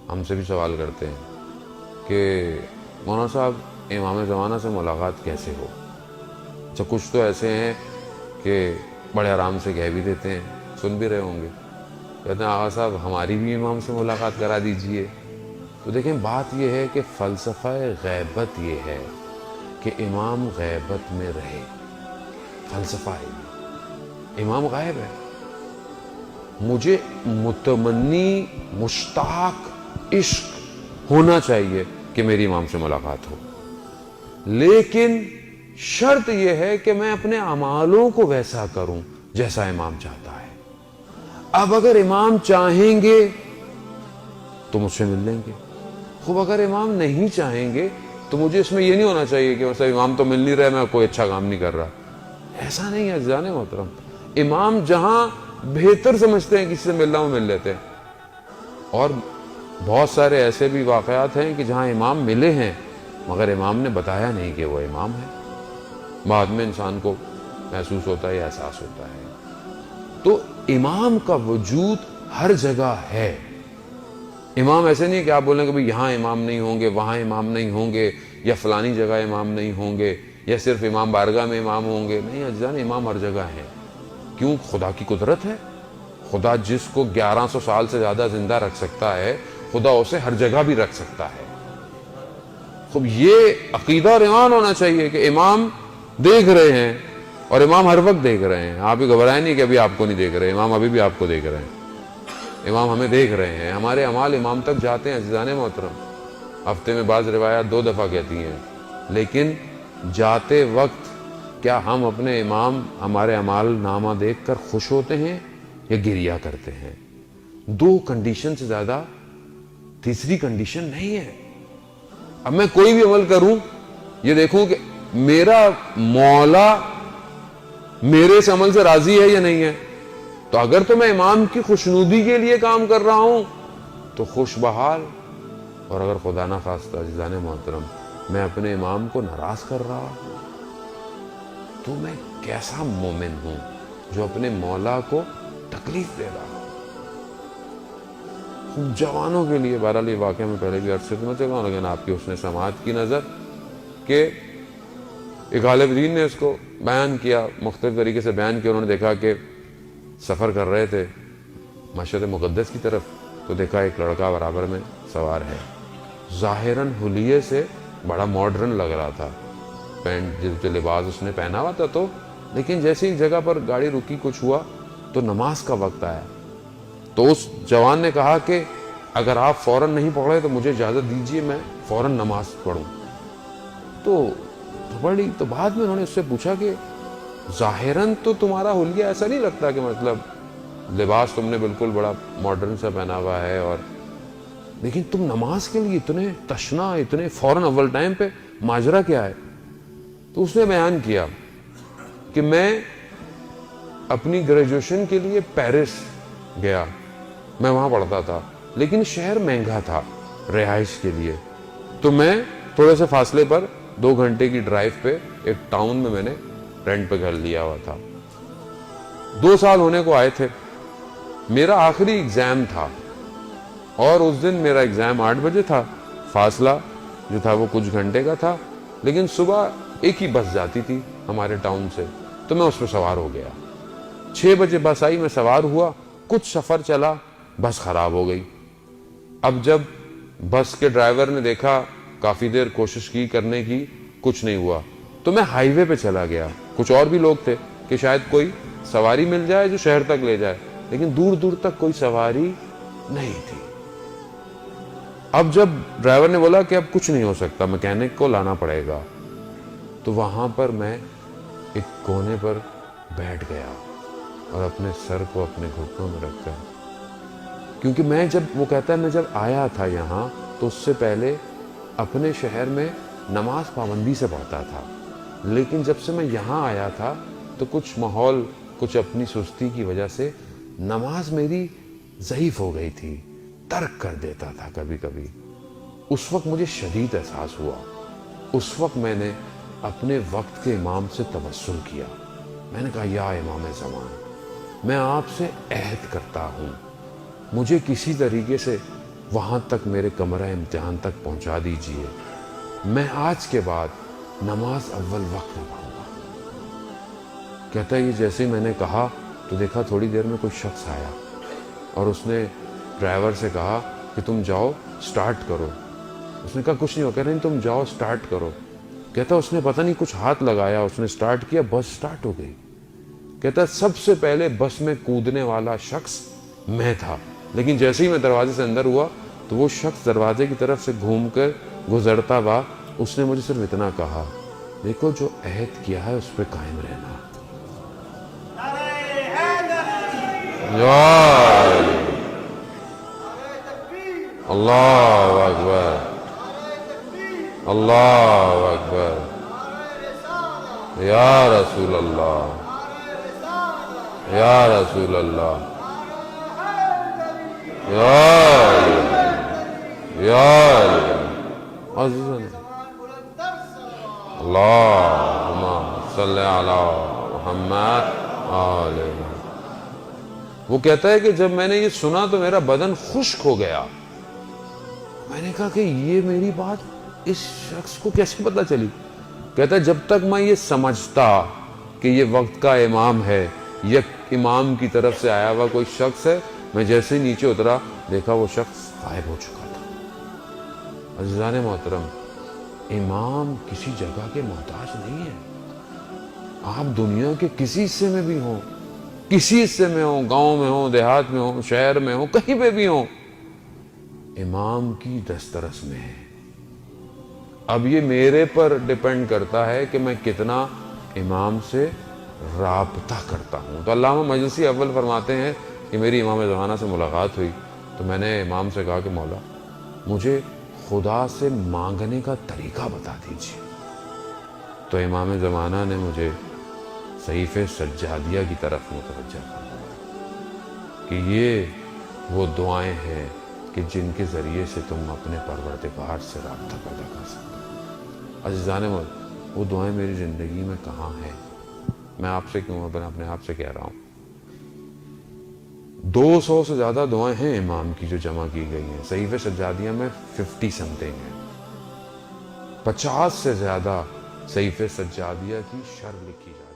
ہم سے بھی سوال کرتے ہیں کہ مولانا صاحب امام زمانہ سے ملاقات کیسے ہو؟ اچھا کچھ تو ایسے ہیں کہ بڑے آرام سے کہہ بھی دیتے ہیں، سن بھی رہے ہوں گے، کہتے ہیں آغا صاحب ہماری بھی امام سے ملاقات کرا دیجئے۔ تو دیکھیں بات یہ ہے کہ فلسفہ غیبت یہ ہے کہ امام غیبت میں رہے، فلسفہ ہے، امام غائب ہے، مجھے متمنی مشتاق عشق ہونا چاہیے کہ میری امام سے ملاقات ہو، لیکن شرط یہ ہے کہ میں اپنے اعمالوں کو ویسا کروں جیسا امام چاہتا ہے۔ اب اگر امام چاہیں گے تو مجھ سے مل لیں گے، خوب اگر امام نہیں چاہیں گے تو مجھے اس میں یہ نہیں ہونا چاہیے کہ مثلا امام تو مل نہیں رہا، میں کوئی اچھا کام نہیں کر رہا، ایسا نہیں ہے عزیزان محترم۔ امام جہاں بہتر سمجھتے ہیں کسی سے ملنا وہ مل لیتے ہیں، اور بہت سارے ایسے بھی واقعات ہیں کہ جہاں امام ملے ہیں مگر امام نے بتایا نہیں کہ وہ امام ہے، بعد میں انسان کو محسوس ہوتا ہے، احساس ہوتا ہے۔ تو امام کا وجود ہر جگہ ہے۔ امام ایسے نہیں کہ آپ بولیں کہ یہاں امام نہیں ہوں گے، وہاں امام نہیں ہوں گے، یا فلانی جگہ امام نہیں ہوں گے، یا صرف امام بارگاہ میں امام ہوں گے، نہیں عزیزان، امام ہر جگہ ہے۔ کیوں؟ خدا کی قدرت ہے، خدا جس کو 1100 سال سے زیادہ زندہ رکھ سکتا ہے خدا اسے ہر جگہ بھی رکھ سکتا ہے۔ خب یہ عقیدہ اور ایمان ہونا چاہیے کہ امام دیکھ رہے ہیں، اور امام ہر وقت دیکھ رہے ہیں۔ آپ ہی گھبرائیں نہیں کہ ابھی آپ کو نہیں دیکھ رہے، امام ابھی بھی آپ کو دیکھ رہے ہیں، امام ہمیں دیکھ رہے ہیں، ہمارے اعمال امام تک جاتے ہیں عزیزان محترم۔ ہفتے میں بعض روایات 2 دفعہ کہتی ہیں، لیکن جاتے وقت کیا ہم اپنے امام ہمارے اعمال نامہ دیکھ کر خوش ہوتے ہیں یا گریہ کرتے ہیں؟ 2 کنڈیشن سے زیادہ تیسری کنڈیشن نہیں ہے۔ اب میں کوئی بھی عمل کروں یہ دیکھوں کہ میرا مولا میرے اس عمل سے راضی ہے یا نہیں ہے۔ تو اگر تو میں امام کی خوشنودی کے لیے کام کر رہا ہوں تو خوش بحال، اور اگر خدا نہ خواستہ عزیزان محترم میں اپنے امام کو ناراض کر رہا ہوں تو میں کیسا مومن ہوں جو اپنے مولا کو تکلیف دے رہا ہوں۔ جوانوں کے لیے بہرحال یہ واقعہ میں پہلے بھی عرض سے سمجھ چکا ہوں، لیکن آپ کی حسن سماعت کی نظر کہ ایک غالب دین نے اس کو بیان کیا، مختلف طریقے سے بیان کیا۔ انہوں نے دیکھا کہ سفر کر رہے تھے مشہد مقدس کی طرف، تو دیکھا ایک لڑکا برابر میں سوار ہے، ظاہراً حلیے سے بڑا ماڈرن لگ رہا تھا، پینٹ جو لباس اس نے پہنا ہوا تھا، تو لیکن جیسے ہی جگہ پر گاڑی رکی کچھ ہوا تو نماز کا وقت آیا، تو اس جوان نے کہا کہ اگر آپ فوراً نہیں پڑھے تو مجھے اجازت دیجیے میں فوراً نماز پڑھوں۔ تو بعد میں انہوں نے اس سے پوچھا کہ ظاہراً تو تمہارا حلیہ ایسا نہیں لگتا کہ مطلب لباس تم نے بالکل بڑا ماڈرن سا پہنا ہوا ہے، اور لیکن تم نماز کے لیے اتنے تشنا، اتنے فوراً اول ٹائم پہ، ماجرا کیا ہے؟ تو اس نے بیان کیا کہ میں اپنی گریجویشن کے لیے پیرس گیا، میں وہاں پڑھتا تھا، لیکن شہر مہنگا تھا رہائش کے لیے، تو میں تھوڑے سے فاصلے پر 2 گھنٹے کی ڈرائیو پہ ایک ٹاؤن میں نے رینٹ پہ گھر لیا ہوا تھا۔ 2 سال ہونے کو آئے تھے، میرا آخری ایگزام تھا، اور اس دن میرا ایگزام 8 بجے تھا، فاصلہ جو تھا وہ کچھ گھنٹے کا تھا، لیکن صبح ایک ہی بس جاتی تھی ہمارے ٹاؤن سے، تو میں اس پہ سوار ہو گیا۔ 6 بجے بس آئی، میں سوار ہوا، کچھ سفر چلا، بس خراب ہو گئی۔ اب جب بس کے ڈرائیور نے دیکھا، کافی دیر کوشش کی کرنے کی، کچھ نہیں ہوا، تو میں ہائی وے پہ چلا گیا۔ کچھ اور بھی لوگ تھے کہ شاید کوئی سواری مل جائے جو شہر تک لے جائے، لیکن دور دور تک کوئی سواری نہیں تھی۔ اب جب ڈرائیور نے بولا کہ اب کچھ نہیں ہو سکتا، میکینک کو لانا پڑے گا، تو وہاں پر میں ایک کونے پر بیٹھ گیا اور اپنے سر کو اپنے گھٹنوں میں رکھ کر، کیونکہ میں جب وہ کہتا ہے میں جب آیا تھا یہاں تو اس سے پہلے اپنے شہر میں نماز پابندی سے پڑھتا تھا، لیکن جب سے میں یہاں آیا تھا تو کچھ ماحول، کچھ اپنی سستی کی وجہ سے نماز میری ضعیف ہو گئی تھی، ترک کر دیتا تھا کبھی کبھی۔ اس وقت مجھے شدید احساس ہوا، اس وقت میں نے اپنے وقت کے امام سے توسل کیا، میں نے کہا یا امام زمان، میں آپ سے عہد کرتا ہوں، مجھے کسی طریقے سے وہاں تک میرے کمرہ امتحان تک پہنچا دیجئے، میں آج کے بعد نماز اول وقت میں پڑھوں گا۔ کہتا ہے یہ جیسے ہی میں نے کہا تو دیکھا تھوڑی دیر میں کوئی شخص آیا اور اس نے ڈرائیور سے کہا کہ تم جاؤ سٹارٹ کرو۔ اس نے کہا کچھ نہیں ہو، کہہ رہے نہیں تم جاؤ سٹارٹ کرو۔ کہتا اس نے پتہ نہیں کچھ ہاتھ لگایا، اس نے سٹارٹ کیا، بس سٹارٹ ہو گئی۔ کہتا سب سے پہلے بس میں کودنے والا شخص میں تھا، لیکن جیسے ہی میں دروازے سے اندر ہوا تو وہ شخص دروازے کی طرف سے گھوم کر گزرتا ہوا، اس نے مجھے صرف اتنا کہا، دیکھو جو عہد کیا ہے اس پہ قائم رہنا۔ اللہ اکبر، اللہ اکبر، یا رسول اللہ، یا رسول اللہ، یا عزیزاً، اللہم صلی علی محمد آل محمد۔ وہ کہتا ہے کہ جب میں نے یہ سنا تو میرا بدن خشک ہو گیا۔ میں نے کہا کہ یہ میری بات اس شخص کو کیسے پتہ چلی؟ کہتا ہے جب تک میں یہ سمجھتا کہ یہ وقت کا امام ہے یا امام کی طرف سے آیا ہوا کوئی شخص ہے، میں جیسے ہی نیچے اترا دیکھا وہ شخص غائب ہو چکا تھا۔ عزیزان محترم، امام کسی جگہ کے محتاج نہیں ہے۔ آپ دنیا کے کسی حصے میں بھی ہوں، کسی حصے میں ہوں، گاؤں میں ہوں، دیہات میں ہوں، شہر میں ہوں، کہیں پہ بھی ہوں، امام کی دسترس میں ہے۔ اب یہ میرے پر ڈیپینڈ کرتا ہے کہ میں کتنا امام سے رابطہ کرتا ہوں۔ تو علامہ مجلسی اول فرماتے ہیں کہ میری امام زمانہ سے ملاقات ہوئی تو میں نے امام سے کہا کہ مولا مجھے خدا سے مانگنے کا طریقہ بتا دیجیے۔ تو امام زمانہ نے مجھے صحیفے سجادیہ کی طرف متوجہ کیا کہ یہ وہ دعائیں ہیں کہ جن کے ذریعے سے تم اپنے پروردگار سے رابطہ پیدا کر سکتے ہو۔ عزیزان وہ دعائیں میری زندگی میں کہاں ہیں؟ میں آپ سے کیوں اپنے آپ سے کہہ رہا ہوں، 200 سے زیادہ دعائیں ہیں امام کی جو جمع کی گئی ہیں۔ صحیفے سجادیہ میں 50 سمتنگ ہیں، 50 سے زیادہ صحیفے سجادیہ کی شرح لکھی جاتی ہے۔